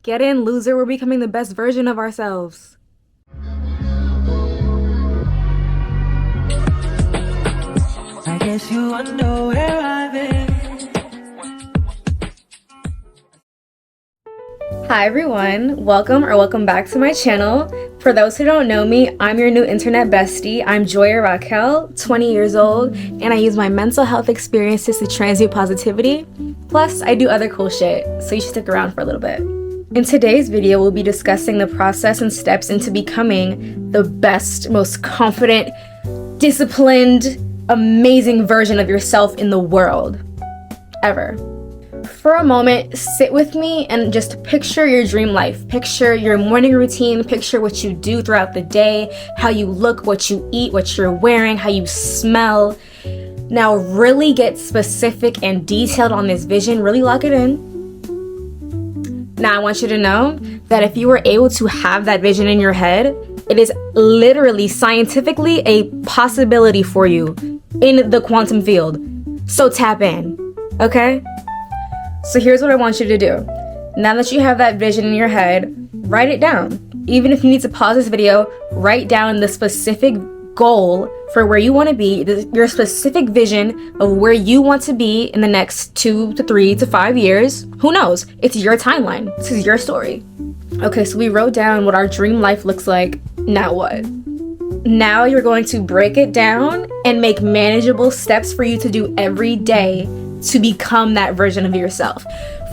Get in, loser. We're becoming the best version of ourselves. I guess you wonder where I've been. Hi everyone, welcome back to my channel. For those who don't know me, I'm your new internet bestie. I'm Joya Raquel, 20 years old, and I use my mental health experiences to transmute positivity. Plus, I do other cool shit, so you should stick around for a little bit. In today's video, we'll be discussing the process and steps into becoming the best, most confident, disciplined, amazing version of yourself in the world, ever. For a moment, sit with me and just picture your dream life. Picture your morning routine, picture what you do throughout the day, how you look, what you eat, what you're wearing, how you smell. Now really get specific and detailed on this vision, really lock it in. Now I want you to know that if you were able to have that vision in your head, it is literally scientifically a possibility for you in the quantum field. So tap in, okay? So here's what I want you to do. Now that you have that vision in your head, write it down. Even if you need to pause this video, write down the specific goal for where you want to be, your specific vision of where you want to be in the next 2 to 3 to 5 years. Who knows? It's your timeline. This is your story. Okay, so we wrote down what our dream life looks like. Now what? Now you're going to break it down and make manageable steps for you to do every day to become that version of yourself.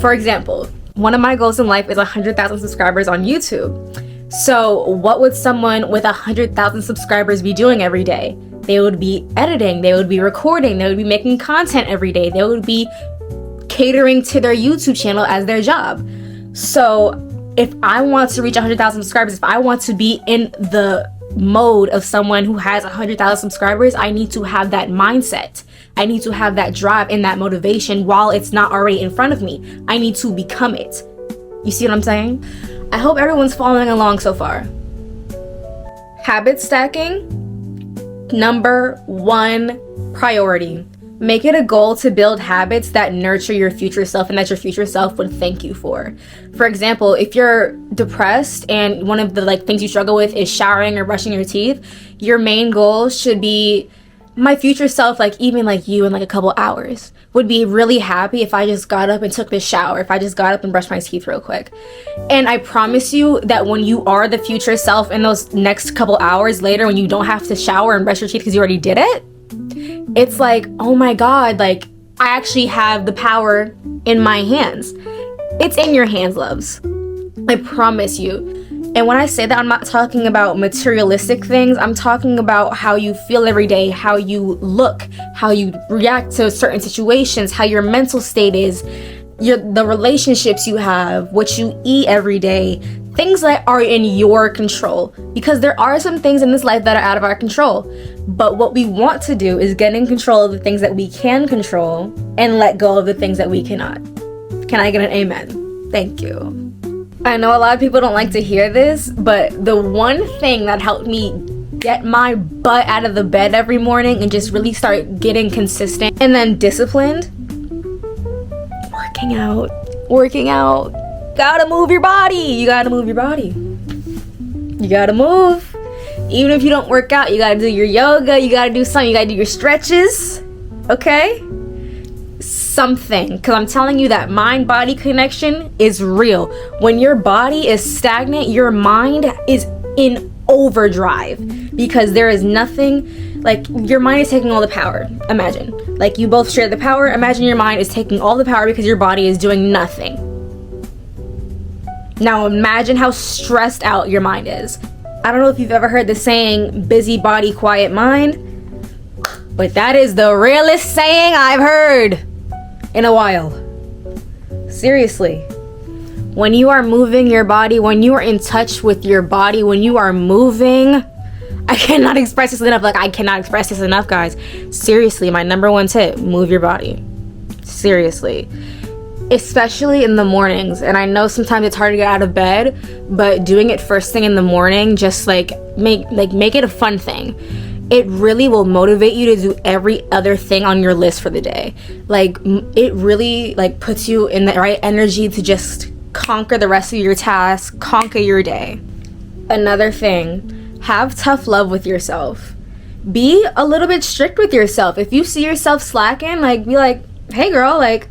For example, one of my goals in life is 100,000 subscribers on YouTube. So what would someone with 100,000 subscribers be doing every day? They would be editing, they would be recording, they would be making content every day, they would be catering to their YouTube channel as their job. So if I want to reach 100,000 subscribers, if I want to be in the mode of someone who has 100,000 subscribers, I need to have that mindset. I need to have that drive and that motivation while it's not already in front of me. I need to become it. You see what I'm saying? I hope everyone's following along so far. Habit stacking, number 1 priority. Make it a goal to build habits that nurture your future self and that your future self would thank you for. For example, if you're depressed and one of the things you struggle with is showering or brushing your teeth, your main goal should be, my future self, even you in a couple hours, would be really happy if I just got up and took this shower, if I just got up and brushed my teeth real quick. And I promise you that when you are the future self in those next couple hours later, when you don't have to shower and brush your teeth because you already did it, it's like, oh my God, I actually have the power in my hands. It's in your hands, loves. I promise you. And when I say that, I'm not talking about materialistic things. I'm talking about how you feel every day, how you look, how you react to certain situations, how your mental state is, the relationships you have, what you eat every day, things that are in your control. Because there are some things in this life that are out of our control. But what we want to do is get in control of the things that we can control and let go of the things that we cannot. Can I get an amen? Thank you. I know a lot of people don't like to hear this, but the one thing that helped me get my butt out of the bed every morning and just really start getting consistent and then disciplined, working out. Gotta move your body. You gotta move your body. You gotta move. Even if you don't work out, you gotta do your yoga, you gotta do something, you gotta do your stretches, okay? Something, because I'm telling you that mind-body connection is real. When your body is stagnant, your mind is in overdrive because there is nothing, your mind is taking all the power. Imagine, you both share the power. Imagine your mind is taking all the power because your body is doing nothing. Now imagine how stressed out your mind is. I don't know if you've ever heard the saying, busy body, quiet mind, but that is the realest saying I've heard in a while. Seriously. When you are moving your body, when you are in touch with your body, when you are moving, I cannot express this enough. I cannot express this enough, guys. Seriously, my number 1 tip, move your body. Seriously. Especially in the mornings. And I know sometimes it's hard to get out of bed, but doing it first thing in the morning, just make it a fun thing. It really will motivate you to do every other thing on your list for the day. It really puts you in the right energy to just conquer the rest of your tasks, conquer your day. Another thing, have tough love with yourself. Be a little bit strict with yourself. If you see yourself slacking, like, be like, hey girl, like,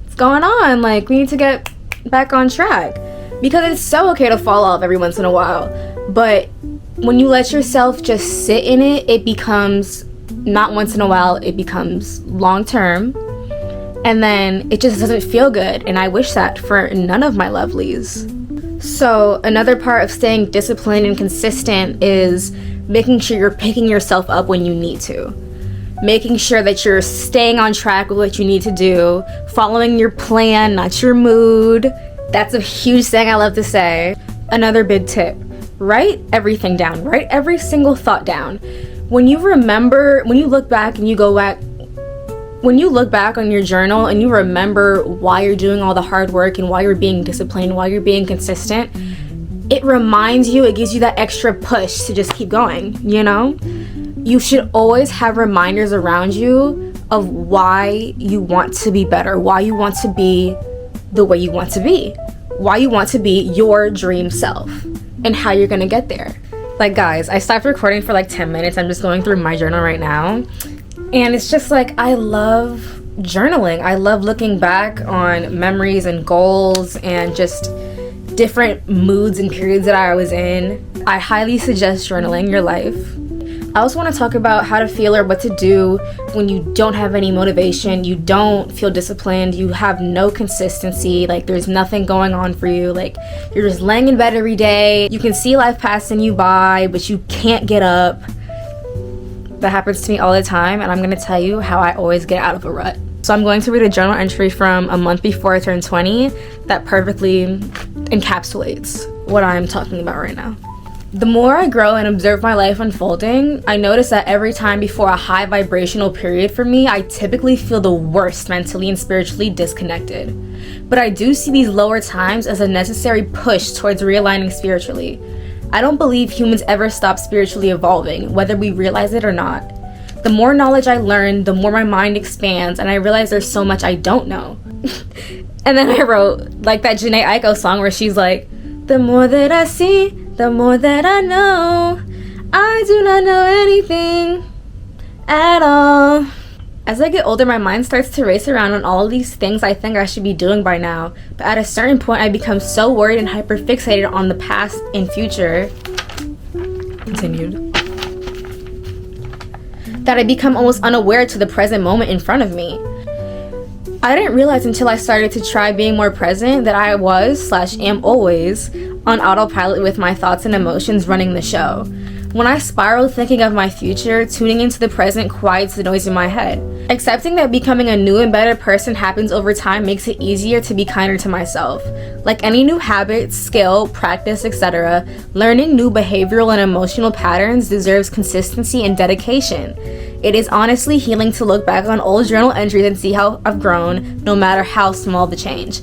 what's going on? Like, we need to get back on track. Because it's so okay to fall off every once in a while. But when you let yourself just sit in it, it becomes not once in a while, it becomes long term. And then it just doesn't feel good. And I wish that for none of my lovelies. So another part of staying disciplined and consistent is making sure you're picking yourself up when you need to. Making sure that you're staying on track with what you need to do. Following your plan, not your mood. That's a huge thing I love to say. Another big tip. Write everything down. Write every single thought down. When you look back on your journal and you remember why you're doing all the hard work and why you're being disciplined, why you're being consistent, it reminds you, it gives you that extra push to just keep going, you know? You should always have reminders around you of why you want to be better, why you want to be the way you want to be, why you want to be your dream self, and how you're gonna get there. Like, guys, I stopped recording for like 10 minutes. I'm just going through my journal right now. And it's just like, I love journaling. I love looking back on memories and goals and just different moods and periods that I was in. I highly suggest journaling your life. I also want to talk about how to feel or what to do when you don't have any motivation, you don't feel disciplined, you have no consistency, like there's nothing going on for you, like you're just laying in bed every day, you can see life passing you by, but you can't get up. That happens to me all the time, and I'm going to tell you how I always get out of a rut. So I'm going to read a journal entry from a month before I turned 20 that perfectly encapsulates what I'm talking about right now. The more I grow and observe my life unfolding, I notice that every time before a high vibrational period for me, I typically feel the worst mentally and spiritually disconnected. But I do see these lower times as a necessary push towards realigning spiritually. I don't believe humans ever stop spiritually evolving, whether we realize it or not. The more knowledge I learn, the more my mind expands, and I realize there's so much I don't know. And then I wrote, like that Jhené Aiko song where she's like, the more that I see, the more that I know, I do not know anything at all. As I get older, my mind starts to race around on all of these things I think I should be doing by now. But at a certain point, I become so worried and hyper-fixated on the past and future, continued, that I become almost unaware to the present moment in front of me. I didn't realize until I started to try being more present that I was/am always on autopilot with my thoughts and emotions running the show. When I spiral thinking of my future, tuning into the present quiets the noise in my head. Accepting that becoming a new and better person happens over time makes it easier to be kinder to myself. Like any new habit, skill, practice, etc., learning new behavioral and emotional patterns deserves consistency and dedication. It is honestly healing to look back on old journal entries and see how I've grown, no matter how small the change.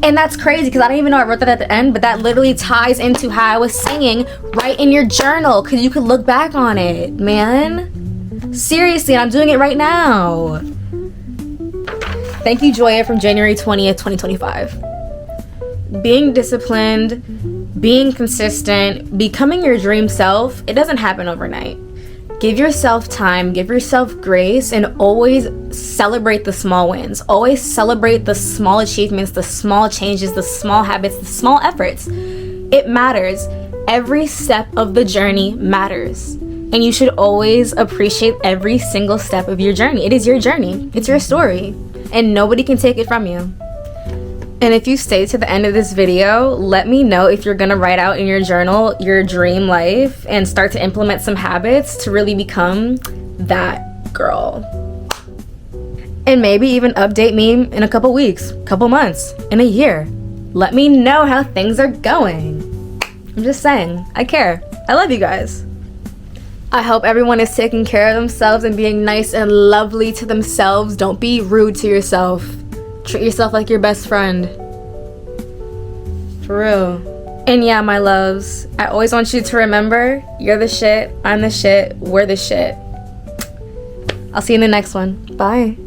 And that's crazy because I don't even know I wrote that at the end, but that literally ties into how I was singing right in your journal because you could look back on it, man. Seriously, and I'm doing it right now. Thank you, Joya, from January 20th, 2025. Being disciplined, being consistent, becoming your dream self, it doesn't happen overnight. Give yourself time, give yourself grace, and always celebrate the small wins. Always celebrate the small achievements, the small changes, the small habits, the small efforts. It matters. Every step of the journey matters. And you should always appreciate every single step of your journey. It is your journey. It's your story. And nobody can take it from you. And if you stay to the end of this video, let me know if you're gonna write out in your journal your dream life and start to implement some habits to really become that girl. And maybe even update me in a couple weeks, couple months, in a year. Let me know how things are going. I'm just saying, I care. I love you guys. I hope everyone is taking care of themselves and being nice and lovely to themselves. Don't be rude to yourself. Treat yourself like your best friend. For real. And yeah, my loves, I always want you to remember, you're the shit, I'm the shit, we're the shit. I'll see you in the next one. Bye.